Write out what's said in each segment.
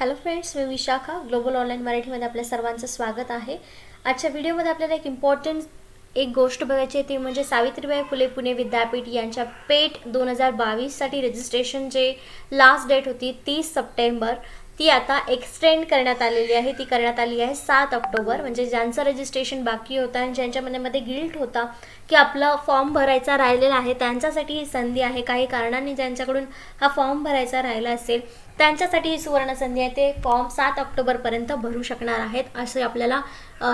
Hello friends, मी Vishakha global online मराठीमध्ये आपल्या सर्वांचं स्वागत आहे. आजच्या व्हिडिओमध्ये आपल्याला एक इम्पॉर्टंट गोष्ट बघायची आहे, ती म्हणजे सावित्रीबाई फुले पुणे विद्यापीठ यांच्या पेट 2022साठी रजिस्ट्रेशन जे लास्ट डेट होती 30 सप्टेंबर, ती आता एक्सटेंड करण्यात आलेली आहे. ती करण्यात आली आहे 7 ऑक्टोबर. म्हणजे ज्यांचं रजिस्ट्रेशन बाकी होतं आणि ज्यांच्या मनामध्ये गिल्ट होता की आपला फॉर्म भरायचा राहिलेला आहे, त्यांच्यासाठी ही संधी आहे. काही कारणांनी ज्यांच्याकडून हा फॉर्म भरायचा राहिला असेल त्यांच्यासाठी ही सुवर्ण संधी आहे. ते फॉर्म 7 ऑक्टोबरपर्यंत भरू शकणार आहेत, असे आपल्याला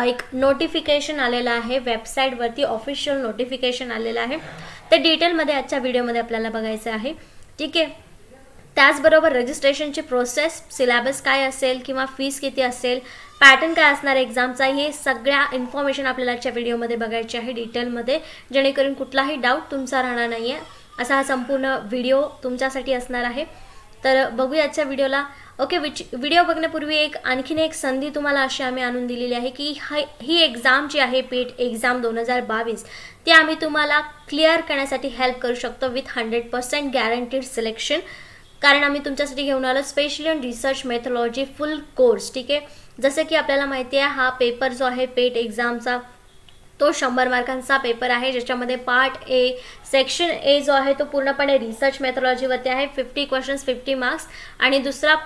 एक नोटिफिकेशन आलेलं आहे. वेबसाईटवरती ऑफिशियल नोटिफिकेशन आलेलं आहे. ते डिटेलमध्ये आजच्या व्हिडिओमध्ये आपल्याला बघायचं आहे. ठीक आहे. त्याचबरोबर रजिस्ट्रेशनची प्रोसेस, सिलेबस काय असेल किंवा फीस किती असेल, पॅटर्न काय असणार एक्झामचा, हे सगळ्या इन्फॉर्मेशन आपल्याला आजच्या व्हिडिओमध्ये बघायची आहे डिटेलमध्ये, जेणेकरून कुठलाही डाऊट तुमचा राहणार नाही आहे. असा हा संपूर्ण व्हिडिओ तुमच्यासाठी असणार आहे. तर बघूया आजच्या व्हिडिओला. ओके, व्हिडिओ बघण्यापूर्वी आणखीन एक संधी तुम्हाला अशी आम्ही आणून दिलेली आहे की ही एक्झाम जी आहे पेट एक्झाम 2022, ती आम्ही तुम्हाला क्लिअर करण्यासाठी हेल्प करू शकतो विथ 100% गॅरंटीड सिलेक्शन. कारण आम्ही तुमच्यासाठी घेऊन आलो specially on research methodology full course. ठीक आहे. जसं की आपल्याला माहिती आहे, हा पेपर जो आहे पेट एक्झामचा तो 100 मार्कांचा पेपर आहे, ज्याच्यामध्ये पार्ट ए सेक्शन ए जो आहे तो पूर्णपणे रिसर्च मेथोलॉजीवरती आहे. 50 क्वेश्चन्स 50 मार्क्स. आणि दुसरा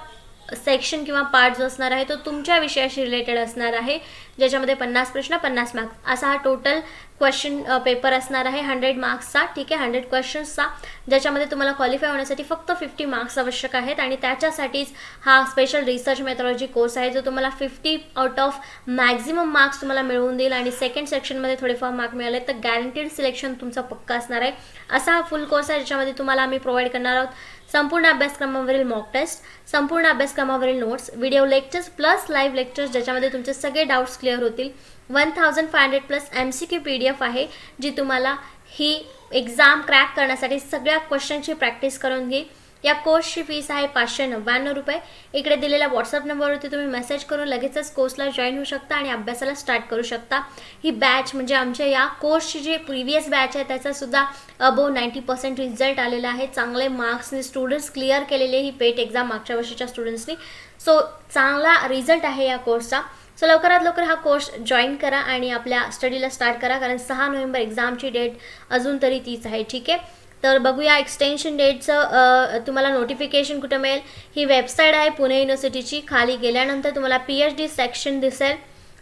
सेक्शन किंवा पार्ट जो असणार आहे तो तुमच्या विषयाशी रिलेटेड असणार आहे, ज्याच्यामध्ये 50 प्रश्न 50 मार्क्स असा हा टोटल क्वेश्चन पेपर असणार आहे 100 मार्क्सचा. ठीक आहे, 100 क्वेश्चन्सचा, ज्याच्यामध्ये तुम्हाला क्वालिफाय होण्यासाठी फक्त 50 मार्क्स आवश्यक आहेत. आणि त्याच्यासाठीच हा स्पेशल रिसर्च मेथोलॉजी कोर्स आहे, जो तुम्हाला 50 आउट ऑफ मॅक्झिमम मार्क्स तुम्हाला मिळवून देईल. आणि सेकंड सेक्शनमध्ये थोडेफार मार्क मिळाले तर गॅरंटीड सिलेक्शन तुमचा पक्का असणार आहे. असा हा फुल कोर्स आहे, ज्याच्यामध्ये तुम्हाला आम्ही प्रोव्हाइड करणार आहोत संपूर्ण अभ्यासक्रमावरील मॉक टेस्ट, संपूर्ण अभ्यासक्रमावरील notes, video lectures plus live lectures, ज्याच्यामध्ये तुमचे सगळे डाऊट्स क्लिअर होतील. 1500 प्लस MCQ PDF आहे, जी तुम्हाला ही एक्झाम क्रॅक करण्यासाठी सगळ्या क्वेश्चनची प्रॅक्टिस करून घेईल. या कोर्सची फीस आहे 599 रुपये. इकडे दिलेल्या व्हॉट्सअप नंबरवरती तुम्ही मेसेज करून लगेचच कोर्सला जॉईन होऊ शकता आणि अभ्यासाला स्टार्ट करू शकता. ही बॅच म्हणजे आमच्या या कोर्सची जी प्रिव्हियस बॅच आहे त्याचासुद्धा अबोव 90% रिझल्ट आलेला आहे. चांगले मार्क्सने स्टुडंट्स क्लिअर केलेले ही पेट एक्झाम मागच्या वर्षीच्या स्टुडंट्सनी. सो चांगला रिझल्ट आहे या कोर्सचा. सो लवकरात लवकर हा कोर्स जॉईन करा आणि आपल्या स्टडीला स्टार्ट करा, कारण 6 नोव्हेंबर एक्झामची डेट अजून तरी तीच आहे. ठीक आहे. तर बघूया एक्सटेन्शन डेटचं तुम्हाला नोटिफिकेशन कुठं मिळेल. ही वेबसाईट आहे पुणे युनिव्हर्सिटीची. खाली गेल्यानंतर तुम्हाला PhD सेक्शन दिसेल.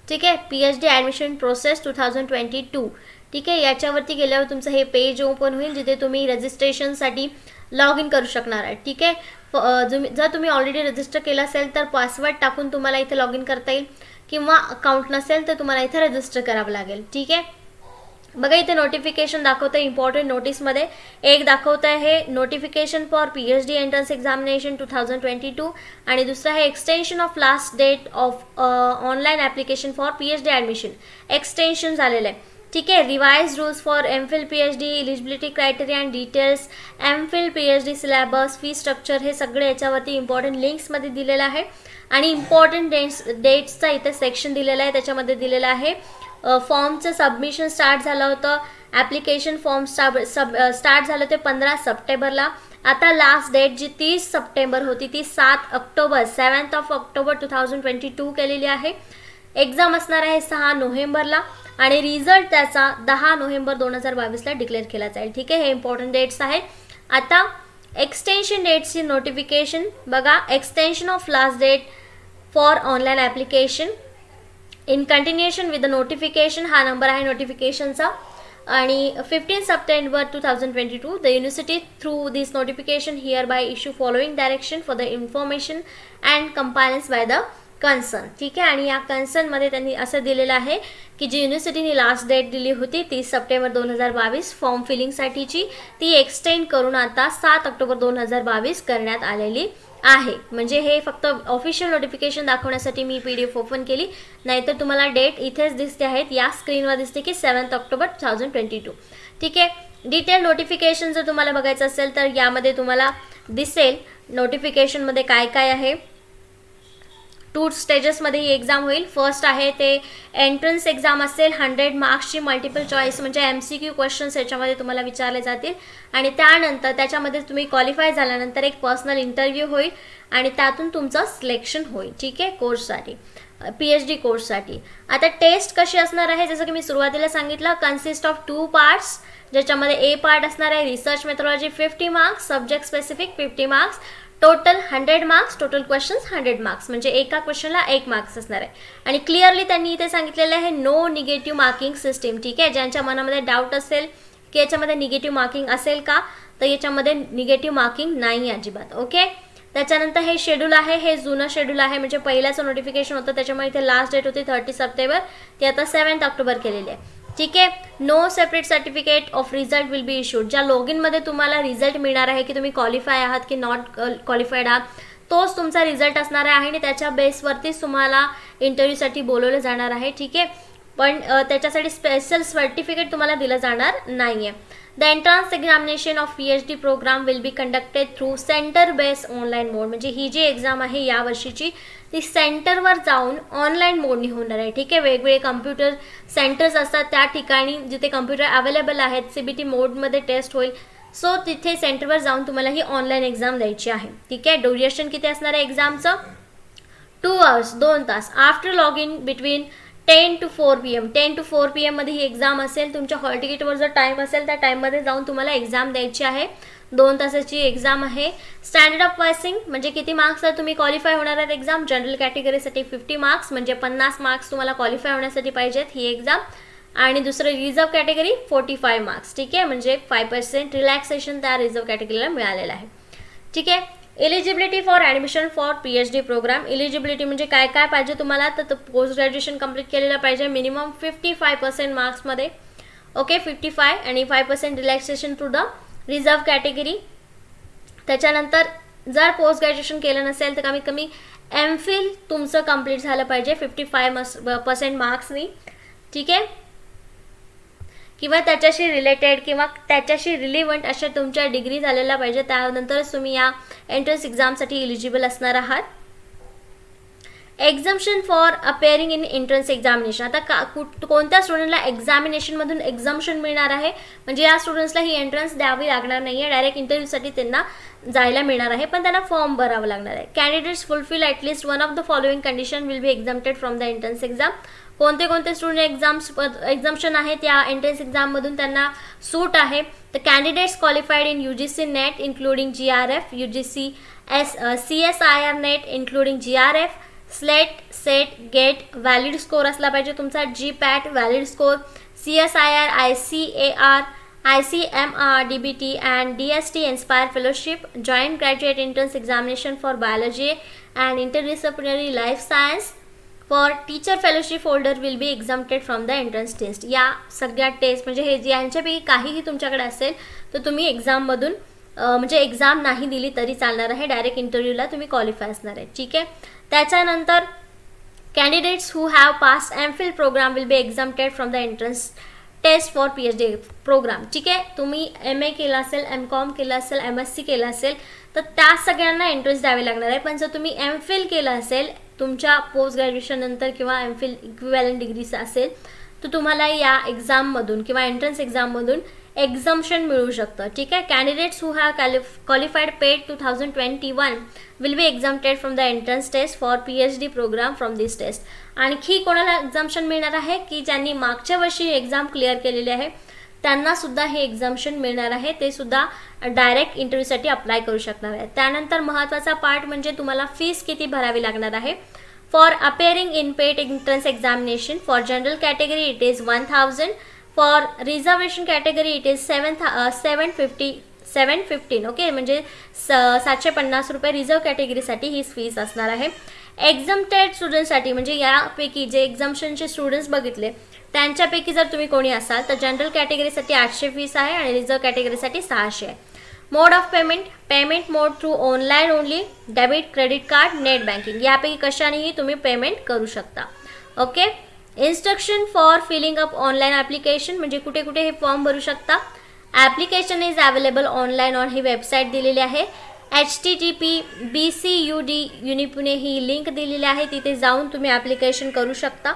ठीक आहे, PhD ॲडमिशन प्रोसेस 2022. ठीक आहे, याच्यावरती गेल्यावर तुमचं हे पेज ओपन होईल, जिथे तुम्ही रजिस्ट्रेशनसाठी लॉग इन करू शकणार आहे. ठीक आहे. जर तुम्ही ऑलरेडी रजिस्टर केलं असेल तर पासवर्ड टाकून तुम्हाला इथे लॉग इन करता येईल, किंवा अकाउंट नसेल तर तुम्हाला इथे रजिस्टर करावं लागेल. ठीक आहे. बघा, इथे नोटिफिकेशन दाखवतं इम्पॉर्टंट नोटीसमध्ये. एक दाखवतं आहे notification for PhD entrance examination 2022, आणि दुसरं आहे extension of last date of online application for PhD admission. Extension झालेलं आहे. ठीक आहे. Revise rules for MPhil PhD, eligibility criteria and details, MPhil PhD syllabus, fee structure, हे सगळे याच्यावरती इम्पॉर्टंट लिंक्समध्ये दिलेलं आहे. आणि इम्पॉर्टंट डेट्सचा इथे सेक्शन दिलेला आहे. त्याच्यामध्ये दिलेलं आहे फॉर्मचं सबमिशन स्टार्ट झालं होतं. ॲप्लिकेशन फॉर्म स्टार्ट झालं ते 15 सप्टेंबरला. आता लास्ट डेट जी 30 सप्टेंबर होती ती 7 ऑक्टोबर 7th ऑफ ऑक्टोबर 2022 केलेली आहे. एक्झाम असणार आहे 6 नोव्हेंबरला आणि रिझल्ट त्याचा 10 नोव्हेंबर 2022ला डिक्लेअर केला जाईल. ठीक आहे, हे इम्पॉर्टंट डेट्स आहेत. आता एक्सटेन्शन डेट्सची नोटिफिकेशन बघा. Extension of last date for online application in continuation with the notification, हा नंबर आहे नोटिफिकेशनचा. आणि 15 September 2022 the university through this notification hereby issue following direction for the information and compliance by the concern. ठीक आहे. आणि या कन्सर्नमध्ये त्यांनी असं दिलेलं आहे की जी युनिव्हर्सिटीने लास्ट डेट दिली होती 30 सप्टेंबर 2022 फॉर्म फिलिंगसाठीची, ती एक्सटेंड करून आता 7 ऑक्टोबर 2022 करण्यात आलेली आहे. म्हणजे हे फक्त ऑफिशियल नोटिफिकेशन दाखवण्यासाठी मी PDF ओपन केली, नाहीतर तुम्हाला डेट इथेच दिसते आहेत. या स्क्रीनवर दिसते की 7 ऑक्टोबर 2022. ठीक आहे. डिटेल नोटिफिकेशन जर तुम्हाला बघायचं असेल तर यामध्ये तुम्हाला दिसेल नोटिफिकेशनमध्ये काय काय आहे. 2 स्टेजेसमध्ये ही एक्झाम होईल. फर्स्ट आहे ते एंट्रन्स एक्झाम असेल, 100 मार्क्सची मल्टिपल चॉईस म्हणजे MCQ क्वेश्चन्स याच्यामध्ये तुम्हाला विचारले जातील आणि त्यानंतर त्याच्यामध्ये तुम्ही क्वालिफाय झाल्यानंतर एक पर्सनल इंटरव्ह्यू होईल आणि त्यातून तुमचं सिलेक्शन होईल. ठीक आहे, कोर्ससाठी PhD कोर्ससाठी. आता टेस्ट कशी असणार आहे, जसं की मी सुरुवातीला सांगितलं, कन्सिस्ट ऑफ 2 पार्ट्स, ज्याच्यामध्ये A पार्ट असणार आहे research methodology 50 marks, subject specific 50 marks, total 100 marks, total questions 100 marks, म्हणजे एका क्वेश्चनला 1 मार्क्स असणार आहे. आणि क्लिअरली त्यांनी इथे सांगितलेलं आहे नो निगेटिव्ह मार्किंग सिस्टीम. ठीक आहे, ज्यांच्या मनामध्ये डाऊट असेल की याच्यामध्ये निगेटिव्ह मार्किंग असेल का, तर याच्यामध्ये निगेटिव्ह मार्किंग नाही अजिबात. ओके, त्याच्यानंतर हे शेड्यूल आहे, हे जुनं शेड्यूल आहे, म्हणजे पहिल्याचं नोटिफिकेशन होतं त्याच्यामुळे इथे लास्ट डेट होती 30 सप्टेंबर, ती आता 7 ऑक्टोबर केलेली आहे. ठीक आहे, no separate certificate of result will be issued. ज्या लॉग इनमध्ये तुम्हाला रिझल्ट मिळणार आहे की तुम्ही क्वालिफाय आहात की नॉट क्वालिफाईड आहात, तोच तुमचा रिझल्ट असणार आहे आणि त्याच्या बेसवरतीच तुम्हाला इंटरव्ह्यूसाठी बोलवलं जाणार आहे. ठीक आहे, पण त्याच्यासाठी स्पेशल सर्टिफिकेट तुम्हाला दिलं जाणार नाही आहे. The entrance examination of PhD programme will be conducted through centre based online mode. म्हणजे ही जी एक्झाम आहे या वर्षीची ती सेंटरवर जाऊन ऑनलाईन मोडनी होणार आहे. ठीक आहे, वेगवेगळे कम्प्युटर सेंटर्स असतात त्या ठिकाणी जिथे कम्प्युटर अवेलेबल आहेत, CBT मोडमध्ये टेस्ट होईल. सो तिथे सेंटरवर जाऊन तुम्हाला ही ऑनलाईन एक्झाम द्यायची आहे. ठीक आहे, ड्युरेशन किती असणार आहे एक्झामचं, 2 hours 2 तास. After log in between 10 to 4 PM 10 to 4 PM मध्ये ही एक्झाम असेल. तुमच्या हॉल तिकीटवर जर टाईम असेल त्या टाईममध्ये जाऊन तुम्हाला एक्झाम द्यायची आहे. 2 तासाची एक्झाम आहे. स्टँडर्ड ऑफ पासिंग म्हणजे किती मार्क्सला तुम्ही क्वालिफाय होणार आहेत एक्झाम. जनरल कॅटेगरीसाठी 50 मार्क्स म्हणजे 50 मार्क्स तुम्हाला क्वालिफाय होण्यासाठी पाहिजेत ही एक्झाम. आणि दुसरं रिझर्व कॅटेगरी 45 मार्क्स. ठीक आहे, म्हणजे 5% रिलॅक्सेशन त्या रिझर्व कॅटेगरीला मिळालेलं आहे. ठीक आहे, eligibility for admission for PhD programme. Eligibility म्हणजे काय काय पाहिजे तुम्हाला, तर पोस्ट ग्रॅज्युएशन कंप्लीट केलेलं पाहिजे मिनिमम 55% मार्क्समध्ये. ओके, 55 आणि 5% relaxation to the reserve category. त्याच्यानंतर जर पोस्ट ग्रॅज्युएशन केलं नसेल तर कमीत कमी MPhil तुमचं कंप्लीट झालं पाहिजे 55% मार्क्सनी. ठीक आहे, किंवा त्याच्याशी रिलेटेड किंवा त्याच्याशी रिलिव्हंट अशा तुमच्या डिग्री झालेल्या पाहिजे, त्यानंतरच तुम्ही या एंट्रन्स एक्झामसाठी एलिजिबल असणार आहात. Exemption for appearing in entrance examination. आता कोणत्या स्टुडंटला एक्झामिनेशनमधून एक्झम्पशन मिळणार आहे, म्हणजे या स्टुडंट्सला ही एंट्रन्स द्यावी लागणार नाही आहे, डायरेक्ट इंटरव्ह्यूसाठी त्यांना जायला मिळणार आहे, पण त्यांना फॉर्म भरावं लागणार आहे. Candidates fulfil at least one of the following condition will be exempted from the entrance exam. कोणते कोणते स्टुडंट एक्झाम्पशन आहेत या एंट्रन्स एक्झाममधून त्यांना सूट आहे. तर candidates qualified in UGC NET including GRF, UGC CSIR NET including GRF, SET GATE valid score असला पाहिजे तुमचा, GPAT valid score, CSIR ICAR ICMR DBT and DST Inspire Fellowship, Joint Graduate Entrance Examination for Biology and Interdisciplinary Life Science. For Teacher Fellowship holder will be exempted from the entrance test. या सगळ्या taste म्हणजे हे यांच्यापैकी काहीही तुमच्याकडे असेल तर तुम्ही एक्झाममधून म्हणजे एक्झाम नाही दिली तरी चालणार आहे, डायरेक्ट इंटरव्ह्यूला तुम्ही क्वालिफाय असणार आहे. ठीक आहे, त्याच्यानंतर candidates who have pass MPhil programme will be exempted from the entrance test for PhD programme. ठीक आहे, तुम्ही MA केलं असेल, MCOM केलं असेल, MSc केलं असेल तर त्या सगळ्यांना एंट्रन्स द्यावी लागणार आहे. पण जर तुम्ही MPhil केलं असेल तुमच्या पोस्ट ग्रॅज्युएशन नंतर किंवा MPhil इक्विव्हॅलंट डिग्रीचं असेल तर तुम्हाला या एक्झाममधून किंवा एंट्रन्स एक्झाममधून एक्झम्पशन मिळू शकतं. ठीक आहे, candidates who have qualified PET 2021 will be exempted from the entrance test for PhD programme from this test. आणखी कोणाला एक्झाम्पशन मिळणार आहे की ज्यांनी मागच्या वर्षी एक्झाम क्लिअर केलेली आहे त्यांना सुद्धा हे एक्झाम्पशन मिळणार आहे, ते सुद्धा डायरेक्ट इंटरव्ह्यूसाठी अप्लाय करू शकणार आहे. त्यानंतर महत्त्वाचा पार्ट म्हणजे तुम्हाला फीस किती भरावी लागणार आहे. For appearing in paid entrance examination for general category it is 1000. For reservation category it is 715. Okay, म्हणजे 750 रुपये रिझर्व कॅटेगरीसाठी ही फीस असणार आहे. एक्झम्प्टेड स्टुडंटसाठी म्हणजे यापैकी जे एक्झम्पशनचे स्टुडंट्स बघितले त्यांच्यापैकी जर तुम्ही कोणी असाल तर जनरल कॅटेगरीसाठी 800 फीस आहे आणि रिझर्व कॅटेगरीसाठी 600 आहे. Mode of payment mode through online only, debit, credit card, net banking यापैकी कशानेही तुम्ही पेमेंट करू शकता. Okay, instruction for filling up online application म्हणजे कुठे कुठे हे फॉर्म भरू शकता. Application is available online on ही वेबसाईट दिलेली आहे. http://bcud UniPune ही लिंक दिलेली आहे, तिथे जाऊन तुम्ही ॲप्लिकेशन करू शकता.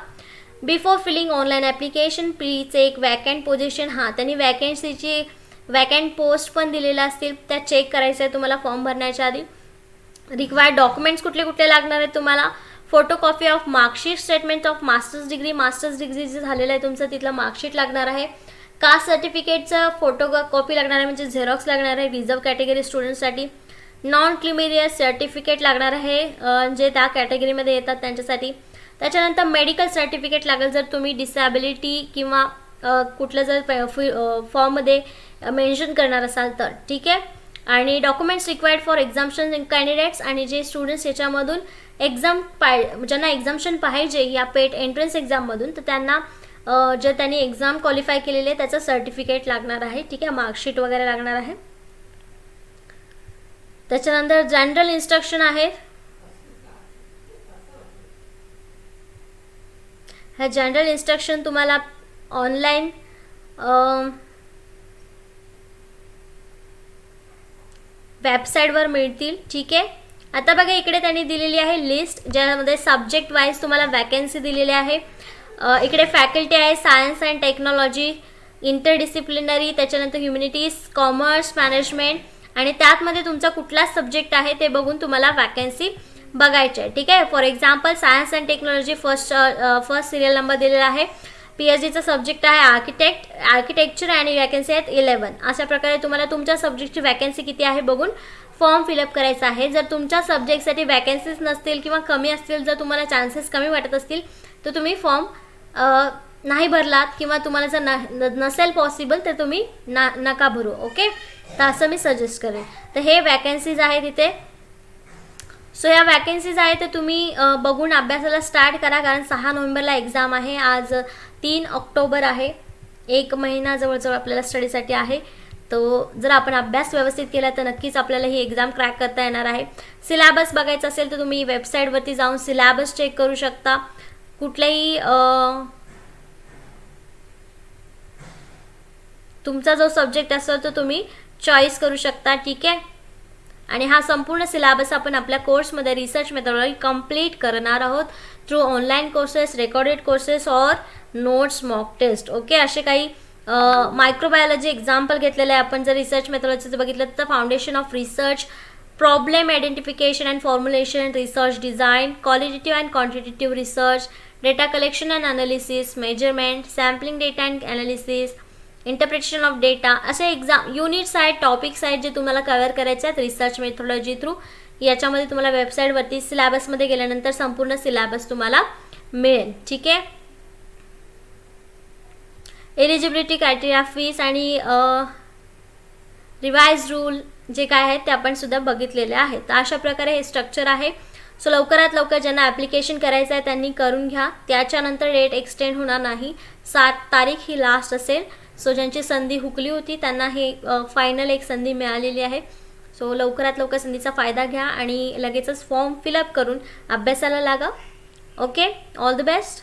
Before filling online application please check vacant position. हां, त्यांनी वॅकन्सीची वॅकंट पोस्ट पण दिलेल्या असतील, त्या चेक करायचं आहे तुम्हाला फॉर्म भरण्याच्या आधी. रिक्वायर्ड डॉक्युमेंट्स कुठले कुठले लागणार आहेत तुम्हाला? Photocopy of marksheet, statement of masters degree जे झालेलं आहे तुमचं तिथलं मार्कशीट लागणार आहे. कास्ट सर्टिफिकेटचं फोटोकॉपी लागणार आहे, म्हणजे झेरॉक्स लागणार आहे रिझर्व कॅटेगरी स्टुडंटसाठी. नॉन क्रिमिलियस सर्टिफिकेट लागणार आहे, जे त्या कॅटेगरीमध्ये येतात त्यांच्यासाठी. त्याच्यानंतर मेडिकल सर्टिफिकेट लागेल जर तुम्ही डिसॅबिलिटी किंवा कुठलं जर फॉर्ममध्ये मेन्शन करणार असाल तर, ठीक आहे. आणि डॉक्युमेंट्स रिक्वायर्ड फॉर एक्झाम्शन कॅन्डिडेट्स, आणि जे स्टुडंट्स याच्यामधून ज्यांना एक्झाम्शन पाहिजे या पेट एंट्रन्स एक्झाममधून, तर त्यांना जे त्यांनी एक्झाम क्वालिफाय केलेले आहे त्याचं सर्टिफिकेट लागणार आहे, ठीक आहे. मार्कशीट वगैरे लागणार आहे. त्याच्यानंतर जनरल इन्स्ट्रक्शन आहे. ह्या जनरल इन्स्ट्रक्शन तुम्हाला ऑनलाईन वेबसाईटवर मिळतील, ठीक आहे. आता बघा इकडे त्यांनी दिलेली आहे लिस्ट, ज्यामध्ये सब्जेक्ट वाईज तुम्हाला वॅकन्सी दिलेली आहे. इकडे फॅकल्टी आहे सायन्स अँड टेक्नॉलॉजी, इंटरडिसिप्लिनरी, त्याच्यानंतर ह्युमॅनिटीज, कॉमर्स, मॅनेजमेंट, आणि त्यातमध्ये तुमचा कुठला सब्जेक्ट आहे ते बघून तुम्हाला वॅकन्सी बघायची आहे, ठीक आहे. For example science and technology first serial number दिलेला आहे. PhDचा सब्जेक्ट आहे आर्किटेक्चर आणि वॅकन्सी आहेत 11. अशा प्रकारे तुम्हाला तुमच्या सब्जेक्टची वॅकन्सी किती आहे बघून फॉर्म फिलअप करायचा आहे. जर तुमच्या सब्जेक्टसाठी वॅकन्सीज नसतील किंवा कमी असतील, जर तुम्हाला चान्सेस कमी वाटत असतील, तर तुम्ही फॉर्म नाही भरलात किंवा तुम्हाला जर नसेल पॉसिबल तर तुम्ही नका भरू, ओके. तर असं मी सजेस्ट करेन. तर हे वॅकन्सीज आहे तिथे. सो या वॅकन्सीज आहे तर तुम्ही बघून अभ्यासाला स्टार्ट करा, कारण 6 नोव्हेंबरला एक्झाम आहे. आज 3 ऑक्टोबर आहे. 1 महिना जवळजवळ आपल्याला स्टडीसाठी आहे. तो जर आपण अभ्यास व्यवस्थित केला तर नक्कीच आपल्याला ही एक्झाम क्रॅक करता येणार आहे. सिलेबस बघायचा असेल तर तुम्ही वेबसाईटवरती जाऊन सिलेबस चेक करू शकता. कुठलाही तुमचा जो सब्जेक्ट असेल तो तुम्ही चॉईस करू शकता, ठीक आहे. आणि हा संपूर्ण सिलेबस आपण आपल्या कोर्समध्ये रिसर्च मेथडॉलॉजी कंप्लीट करणार आहोत through online courses, recorded courses और नोट्स, मॉक टेस्ट, ओके. असे काही मायक्रोबायोलॉजी एक्झाम्पल घेतलेलं आहे आपण. जर रिसर्च मेथडॉलॉजीचं बघितलं तर foundation of research, problem identification and formulation, research design, qualitative and quantitative research, data collection and analysis, measurement, sampling data and analysis, interpretation of data, असे units आहेत, टॉपिक्स आहेत जे तुम्हाला कव्हर करायचे आहेत रिसर्च मेथडॉलॉजी थ्रू. याच्यामध्ये तुम्हाला वेबसाईटवरती सिलेबसमध्ये गेल्यानंतर संपूर्ण सिलेबस तुम्हाला मिळेल, ठीक आहे. एलिजिबिलिटी क्रायटेरिया, फीस आणि रिवाइज रूल जे काय आहेत ते आपण सुद्धा बघितलेले आहेत. तर अशा प्रकारे हे स्ट्रक्चर आहे. सो लवकरात लवकर ज्यांना ॲप्लिकेशन करायचं आहे त्यांनी करून घ्या. त्याच्यानंतर डेट एक्सटेंड होणार नाही. 7 तारीख ही लास्ट असेल. सो ज्यांची संधी हुकली होती त्यांना हे फायनल एक संधी मिळालेली आहे. सो लवकरात लवकर संधीचा फायदा घ्या आणि लगेचच फॉर्म फिलअप करून अभ्यासाला लागा, ओके. All the best.